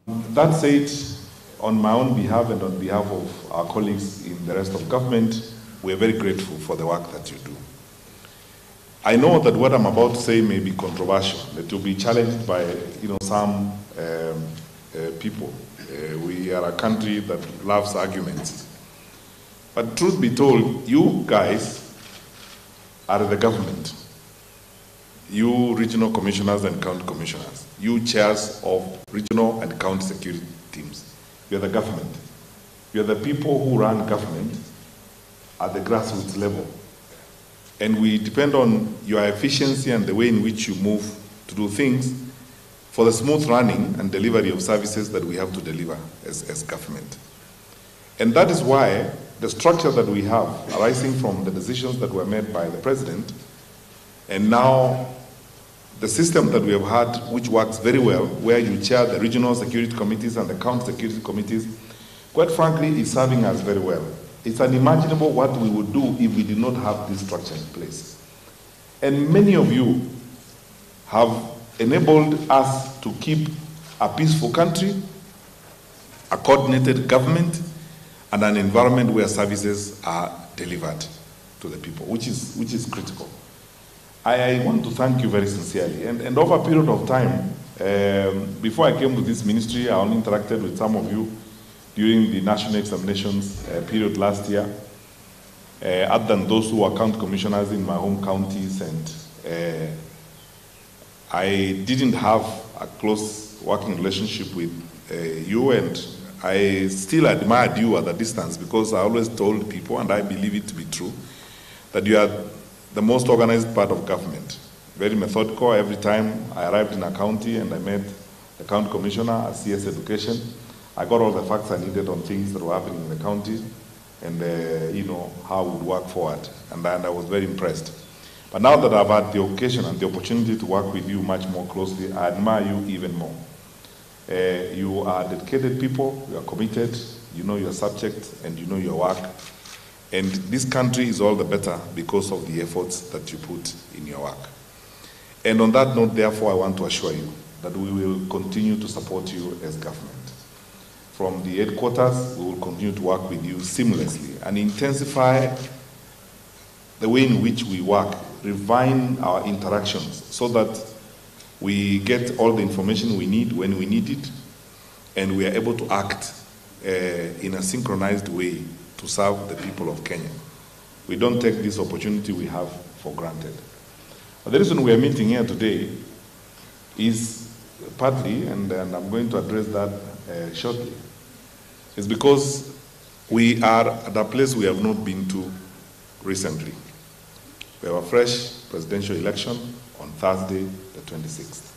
That said, on my own behalf and on behalf of our colleagues in the rest of government, we're very grateful for the work that you do. I know that what I'm about to say may be controversial. It will be challenged by some people. We are a country that loves arguments. But truth be told, you guys are the government. You regional commissioners and county commissioners, you chairs of regional and county security teams, you're the government. You're the people who run government at the grassroots level. And we depend on your efficiency and the way in which you move to do things for the smooth running and delivery of services that we have to deliver as government. And that is why the structure that we have arising from the decisions that were made by the President, and now the system that we have had, which works very well, where you chair the regional security committees and the county security committees, quite frankly, is serving us very well. It's unimaginable what we would do if we did not have this structure in place. And many of you have enabled us to keep a peaceful country, a coordinated government, and an environment where services are delivered to the people, which is critical. I want to thank you very sincerely. And over a period of time, before I came to this ministry, I only interacted with some of you during the national examinations period last year, other than those who are county commissioners in my home counties, and I didn't have a close working relationship with you, and I still admired you at a distance, because I always told people, and I believe it to be true, that you are the most organized part of government. Very methodical. Every time I arrived in a county and I met the county commissioner at CS Education, I got all the facts I needed on things that were happening in the county and how we would work forward. And I was very impressed. But now that I've had the occasion and the opportunity to work with you much more closely, I admire you even more. You are dedicated people, you are committed, you know your subject and you know your work. And this country is all the better because of the efforts that you put in your work. And on that note, therefore, I want to assure you that we will continue to support you as government. From the headquarters, we will continue to work with you seamlessly and intensify the way in which we work, refine our interactions so that we get all the information we need when we need it, and we are able to act in a synchronized way to serve the people of Kenya. We don't take this opportunity we have for granted. But the reason we are meeting here today is partly, and I'm going to address that shortly, is because we are at a place we have not been to recently. We have a fresh presidential election on Thursday, the 26th.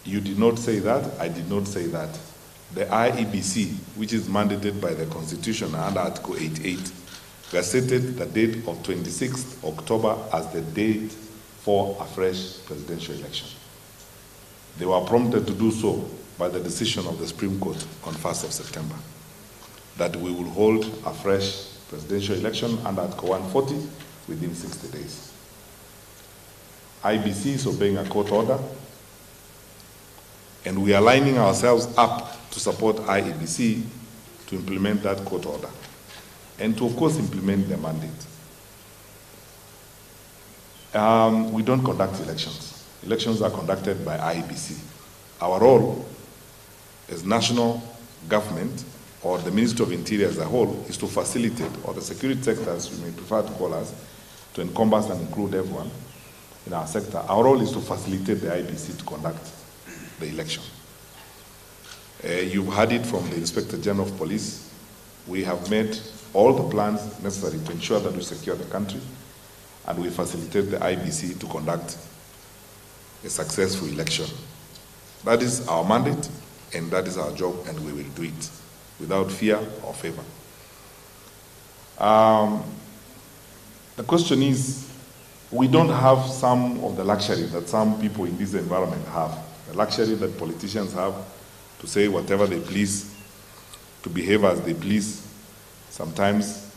You did not say that, I did not say that. The IEBC, which is mandated by the Constitution under Article 88, gazetted the date of 26th October as the date for a fresh presidential election. They were prompted to do so by the decision of the Supreme Court on 1st of September, that we will hold a fresh presidential election under Article 140 within 60 days. IEBC is obeying a court order, and we are lining ourselves up to support IEBC to implement that court order and to, of course, implement the mandate. We don't conduct elections. Elections are conducted by IEBC. Our role as national government, or the Ministry of Interior as a whole, is to facilitate, or the security sector, as you may prefer to call us, to encompass and include everyone in our sector. Our role is to facilitate the IEBC to conduct the election. You've heard it from the Inspector General of Police. We have made all the plans necessary to ensure that we secure the country, and we facilitate the IEBC to conduct a successful election. That is our mandate, and that is our job, and we will do it without fear or favor. The question is, we don't have some of the luxury that some people in this environment have, the luxury that politicians have to say whatever they please, to behave as they please sometimes,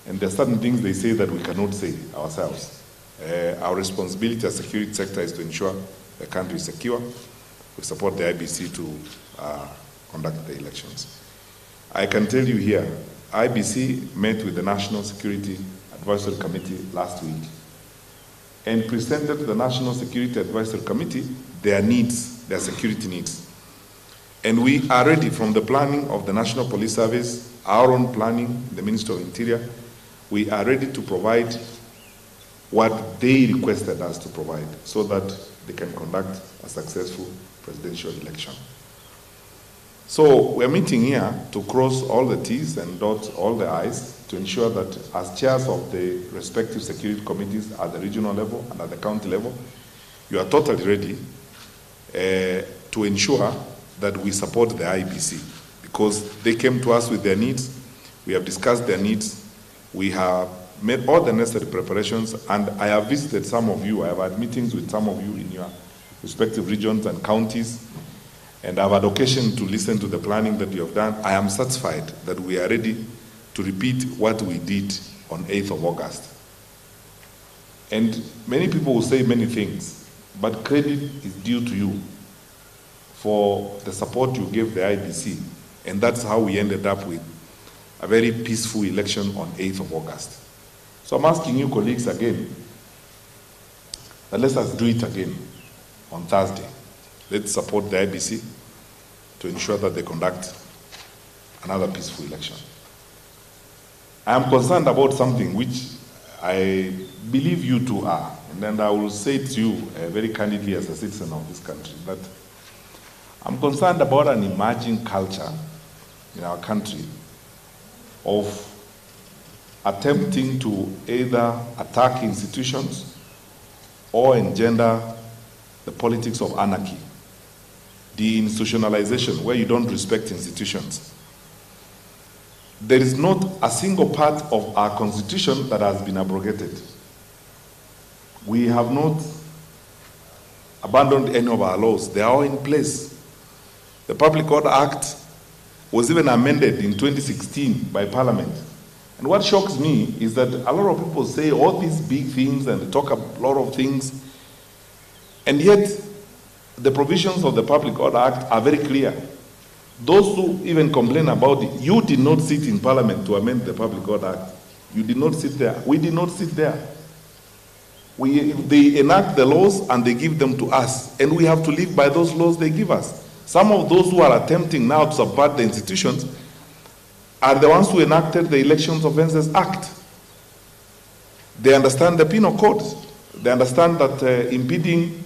and there are certain things they say that we cannot say ourselves. Our responsibility as security sector is to ensure the country is secure, we support the IBC to conduct the elections. I can tell you here, IBC met with the National Security Advisory Committee last week and presented to the National Security Advisory Committee their needs, their security needs. And we are ready from the planning of the National Police Service, our own planning, the Ministry of Interior, we are ready to provide what they requested us to provide so that they can conduct a successful presidential election. So we're meeting here to cross all the T's and dot all the I's to ensure that as chairs of the respective security committees at the regional level and at the county level, you are totally ready to ensure that we support the IBC because they came to us with their needs, we have discussed their needs, we have made all the necessary preparations, and I have visited some of you, I have had meetings with some of you in your respective regions and counties, and I've had occasion to listen to the planning that you have done. I am satisfied that we are ready to repeat what we did on 8th of August. And many people will say many things, but credit is due to you for the support you gave the IBC, and that's how we ended up with a very peaceful election on 8th of August. So I'm asking you colleagues again, that let us do it again on Thursday. Let's support the IBC to ensure that they conduct another peaceful election. I am concerned about something which I believe you too are, and then I will say to you very candidly as a citizen of this country that I'm concerned about an emerging culture in our country of attempting to either attack institutions or engender the politics of anarchy, deinstitutionalization, where you don't respect institutions. There is not a single part of our constitution that has been abrogated. We have not abandoned any of our laws. They are all in place. The Public Order Act was even amended in 2016 by Parliament. And what shocks me is that a lot of people say all these big things and they talk a lot of things, and yet the provisions of the Public Order Act are very clear. Those who even complain about it, you did not sit in Parliament to amend the Public Order Act. You did not sit there. We did not sit there. They enact the laws and they give them to us, and we have to live by those laws they give us. Some of those who are attempting now to subvert the institutions are the ones who enacted the Elections Offences Act. They understand the penal code. They understand that impeding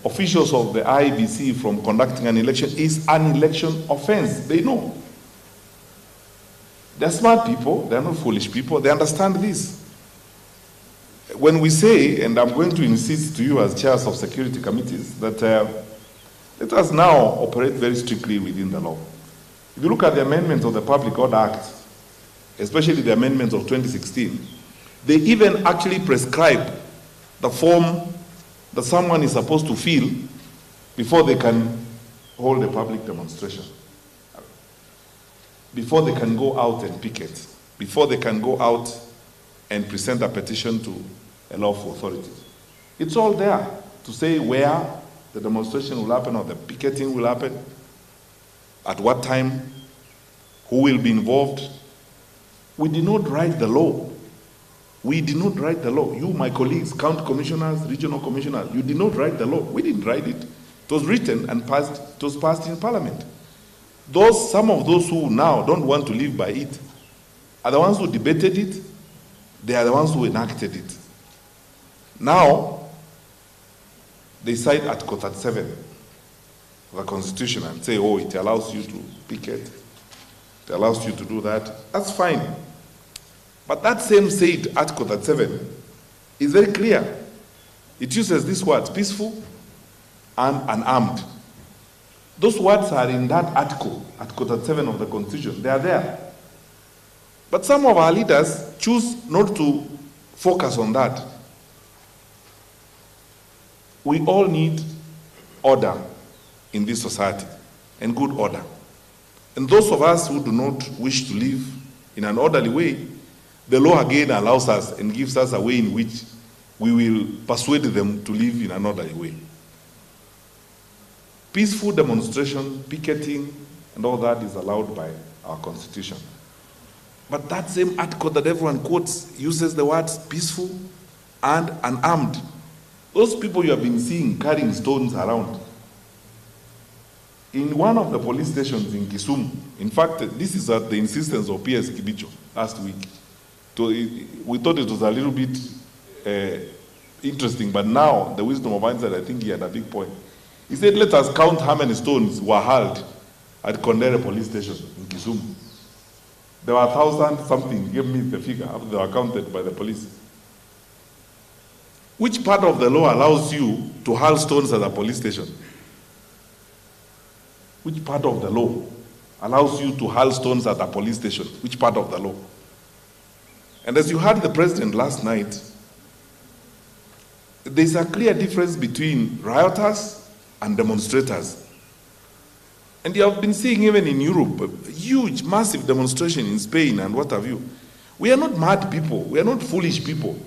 officials of the IBC from conducting an election is an election offense. They know. They're smart people. They're not foolish people. They understand this. When we say, and I'm going to insist to you as chairs of security committees, that let us now operate very strictly within the law. If you look at the amendments of the Public Order Act, especially the amendments of 2016, they even actually prescribe the form that someone is supposed to fill before they can hold a public demonstration, before they can go out and picket, before they can go out and present a petition to a lawful authority. It's all there to say where the demonstration will happen or the picketing will happen, at what time, who will be involved. We did not write the law. We did not write the law. You, my colleagues, county commissioners, regional commissioners, you did not write the law. We didn't write it. It was written and passed. It was passed in Parliament. Some of those who now don't want to live by it are the ones who debated it. They are the ones who enacted it. Now, they cite Article 37 of the Constitution and say, oh, it allows you to picket, it allows you to do that. That's fine. But that same said Article 37 is very clear. It uses these words, peaceful and unarmed. Those words are in that article, Article 37 of the Constitution. They are there. But some of our leaders choose not to focus on that. We all need order in this society, and good order. And those of us who do not wish to live in an orderly way, the law again allows us and gives us a way in which we will persuade them to live in an orderly way. Peaceful demonstration, picketing, and all that is allowed by our constitution. But that same article that everyone quotes uses the words peaceful and unarmed. Those people you have been seeing carrying stones around. In one of the police stations in Kisumu, in fact, this is at the insistence of PS Kibicho last week. So we thought it was a little bit interesting, but now the wisdom of hindsight, I think he had a big point. He said, let us count how many stones were hurled at Kondere police station in Kisumu. There were 1,000 something, give me the figure, after they were counted by the police. Which part of the law allows you to hurl stones at a police station? Which part of the law allows you to hurl stones at a police station? Which part of the law? And as you heard the president last night, there's a clear difference between rioters and demonstrators. And you have been seeing even in Europe, a huge, massive demonstration in Spain and what have you. We are not mad people. We are not foolish people.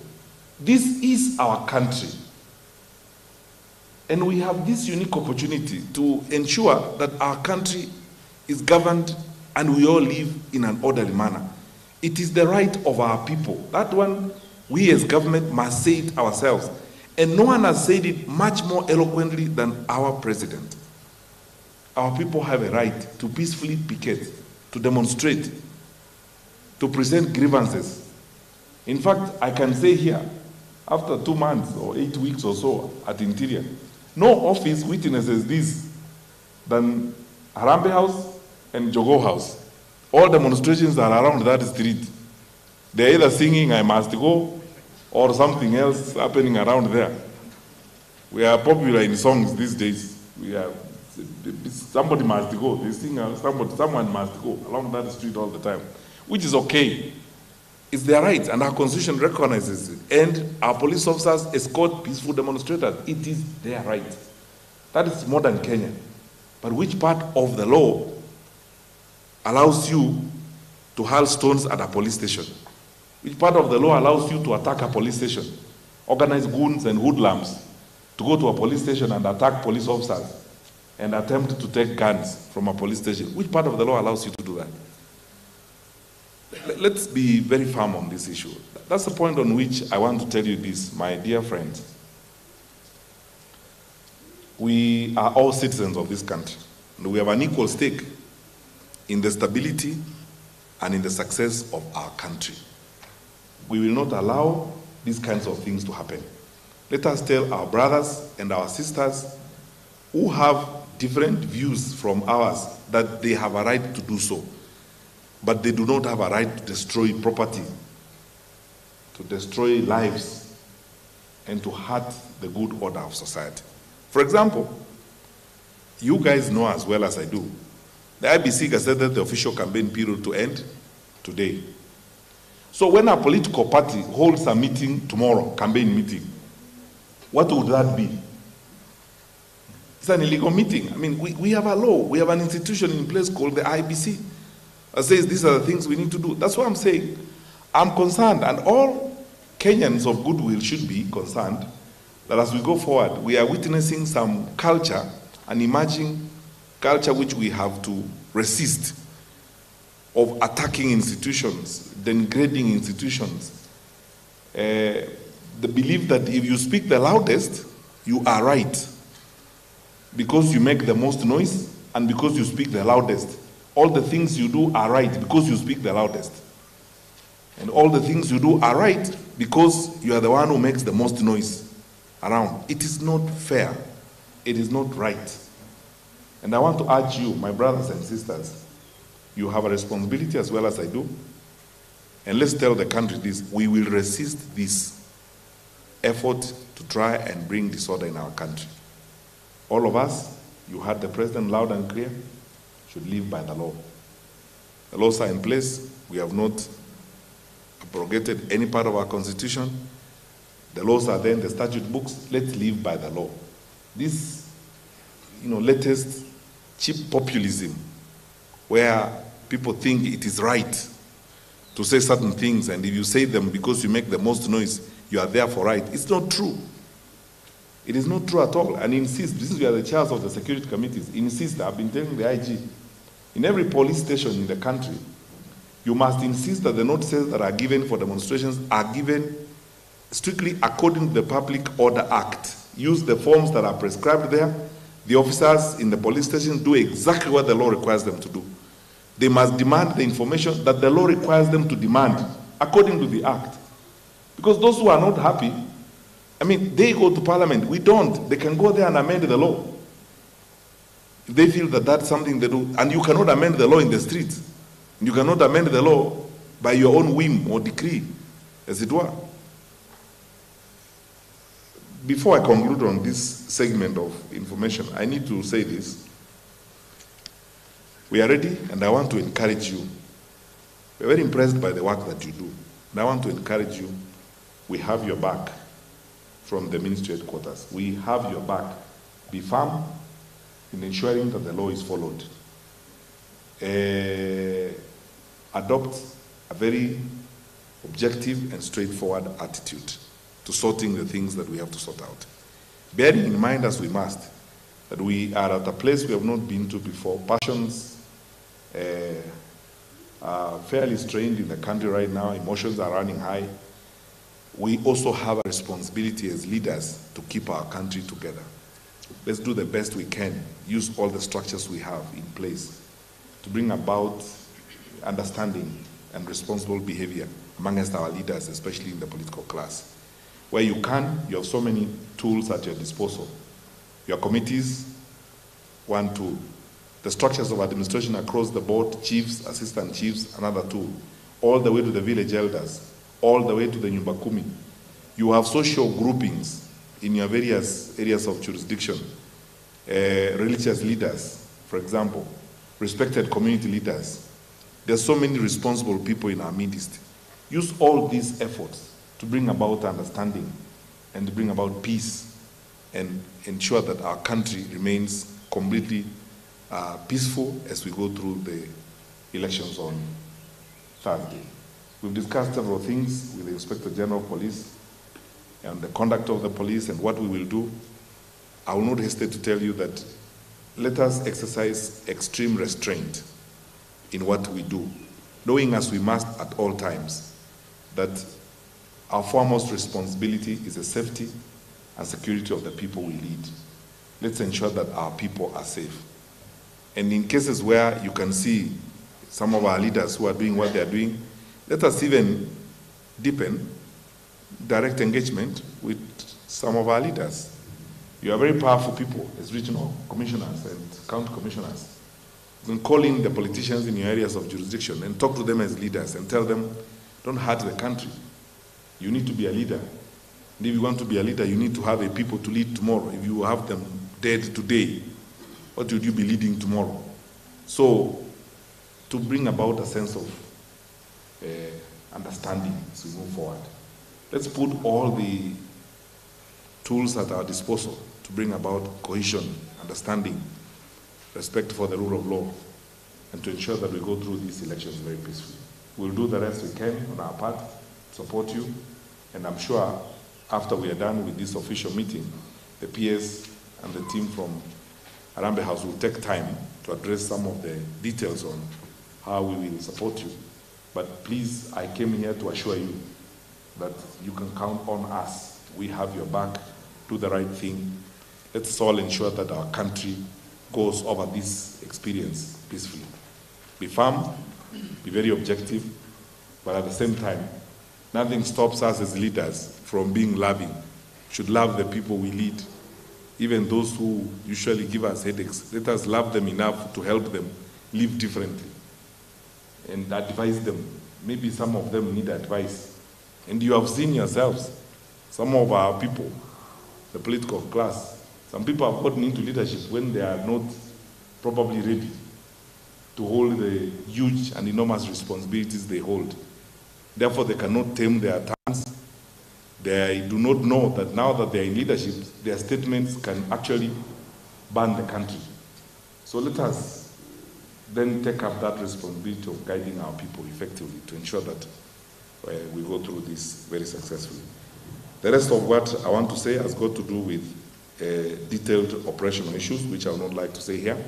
This is our country. And we have this unique opportunity to ensure that our country is governed and we all live in an orderly manner. It is the right of our people. That one, we as government must say it ourselves. And no one has said it much more eloquently than our president. Our people have a right to peacefully picket, to demonstrate, to present grievances. In fact, I can say here, after 2 months or 8 weeks or so at Interior, no office witnesses this than Harambee House and Jogo House. All demonstrations are around that street. They're either singing "I must go" or something else happening around there. We are popular in songs these days. Somebody must go. They sing, someone must go along that street all the time, which is okay. It's their right, and our constitution recognizes it. And our police officers escort peaceful demonstrators. It is their right. That is modern Kenya. But which part of the law allows you to hurl stones at a police station? Which part of the law allows you to attack a police station? Organize goons and hoodlums to go to a police station and attack police officers and attempt to take guns from a police station. Which part of the law allows you to do that? Let's be very firm on this issue. That's the point on which I want to tell you this, my dear friends. We are all citizens of this country, and we have an equal stake in the stability and in the success of our country. We will not allow these kinds of things to happen. Let us tell our brothers and our sisters who have different views from ours that they have a right to do so. But they do not have a right to destroy property, to destroy lives, and to hurt the good order of society. For example, you guys know as well as I do, the IBC gazetted the official campaign period to end today. So when a political party holds a meeting tomorrow, campaign meeting, what would that be? It's an illegal meeting. I mean, we have a law, we have an institution in place called the IBC. That says these are the things we need to do. That's what I'm saying. I'm concerned, and all Kenyans of goodwill should be concerned that as we go forward, we are witnessing some culture, an emerging culture which we have to resist, of attacking institutions, degrading institutions. The belief that if you speak the loudest, you are right, because you make the most noise and because you speak the loudest. All the things you do are right because you speak the loudest. And all the things you do are right because you are the one who makes the most noise around. It is not fair. It is not right. And I want to urge you, my brothers and sisters, you have a responsibility as well as I do. And let's tell the country this: we will resist this effort to try and bring disorder in our country. All of us, you heard the president loud and clear, should live by the law. The laws are in place. We have not abrogated any part of our constitution. The laws are there in the statute books. Let's live by the law. This, latest cheap populism, where people think it is right to say certain things, and if you say them because you make the most noise, you are therefore right. It's not true. It is not true at all. And insist, this is where the chairs of the security committees insist. I've been telling the IG, in every police station in the country, you must insist that the notices that are given for demonstrations are given strictly according to the Public Order Act. Use the forms that are prescribed there. The officers in the police station do exactly what the law requires them to do. They must demand the information that the law requires them to demand according to the act. Because those who are not happy, I mean, they go to parliament. We don't. They can go there and amend the law. If they feel that that's something they do, and you cannot amend the law in the streets. You cannot amend the law by your own whim or decree, as it were. Before I conclude on this segment of information, I need to say this. We are ready, and I want to encourage you. We're very impressed by the work that you do. And I want to encourage you. We have your back from the ministry headquarters. We have your back. Be firm in ensuring that the law is followed. Adopt a very objective and straightforward attitude to sorting the things that we have to sort out. Bearing in mind, as we must, that we are at a place we have not been to before. Passions are fairly strained in the country right now. Emotions are running high. We also have a responsibility as leaders to keep our country together. Let's do the best we can. Use all the structures we have in place to bring about understanding and responsible behavior amongst our leaders, especially in the political class. Where you can, you have so many tools at your disposal. Your committees, one tool. The structures of administration across the board, chiefs, assistant chiefs, another tool. All the way to the village elders, all the way to the Nyumba Kumi. You have social groupings in your various areas of jurisdiction. Religious leaders, for example, respected community leaders. There's so many responsible people in our midst. Use all these efforts to bring about understanding and to bring about peace and ensure that our country remains completely peaceful as we go through the elections on Thursday. We've discussed several things with the Inspector General of Police and the conduct of the police and what we will do. I will not hesitate to tell you that let us exercise extreme restraint in what we do, knowing as we must at all times that our foremost responsibility is the safety and security of the people we lead. Let's ensure that our people are safe. And in cases where you can see some of our leaders who are doing what they are doing, let us even deepen direct engagement with some of our leaders. You are very powerful people as regional commissioners and county commissioners. You can call in the politicians in your areas of jurisdiction and talk to them as leaders and tell them, don't hurt the country. You need to be a leader. And if you want to be a leader, you need to have a people to lead tomorrow. If you have them dead today, what would you be leading tomorrow? So, to bring about a sense of understanding as we move forward, let's put all the tools at our disposal to bring about cohesion, understanding, respect for the rule of law, and to ensure that we go through these elections very peacefully. We'll do the rest we can on our part, support you, and I'm sure after we are done with this official meeting, the PS and the team from Harambee House will take time to address some of the details on how we will support you. But please, I came here to assure you that you can count on us. We have your back. Do the right thing. Let's all ensure that our country goes over this experience peacefully. Be firm, be very objective, but at the same time, nothing stops us as leaders from being loving. We should love the people we lead, even those who usually give us headaches. Let us love them enough to help them live differently and advise them. Maybe some of them need advice. And you have seen yourselves, some of our people, the political class, some people have gotten into leadership when they are not probably ready to hold the huge and enormous responsibilities they hold. Therefore, they cannot tame their tongues. They do not know that now that they are in leadership, their statements can actually burn the country. So let us then take up that responsibility of guiding our people effectively to ensure that we go through this very successfully. The rest of what I want to say has got to do with detailed operational issues, which I would not like to say here.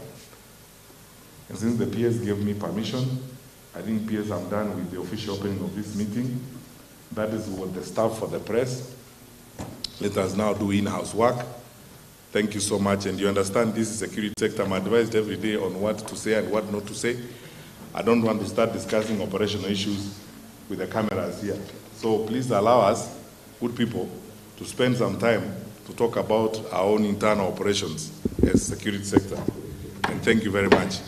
And since the PS gave me permission, I think PS, I'm done with the official opening of this meeting. That is what the staff for the press. Let us now do in-house work. Thank you so much. And you understand this is security sector. I'm advised every day on what to say and what not to say. I don't want to start discussing operational issues with the cameras here. So please allow us, good people, to spend some time to talk about our own internal operations as security sector. And thank you very much.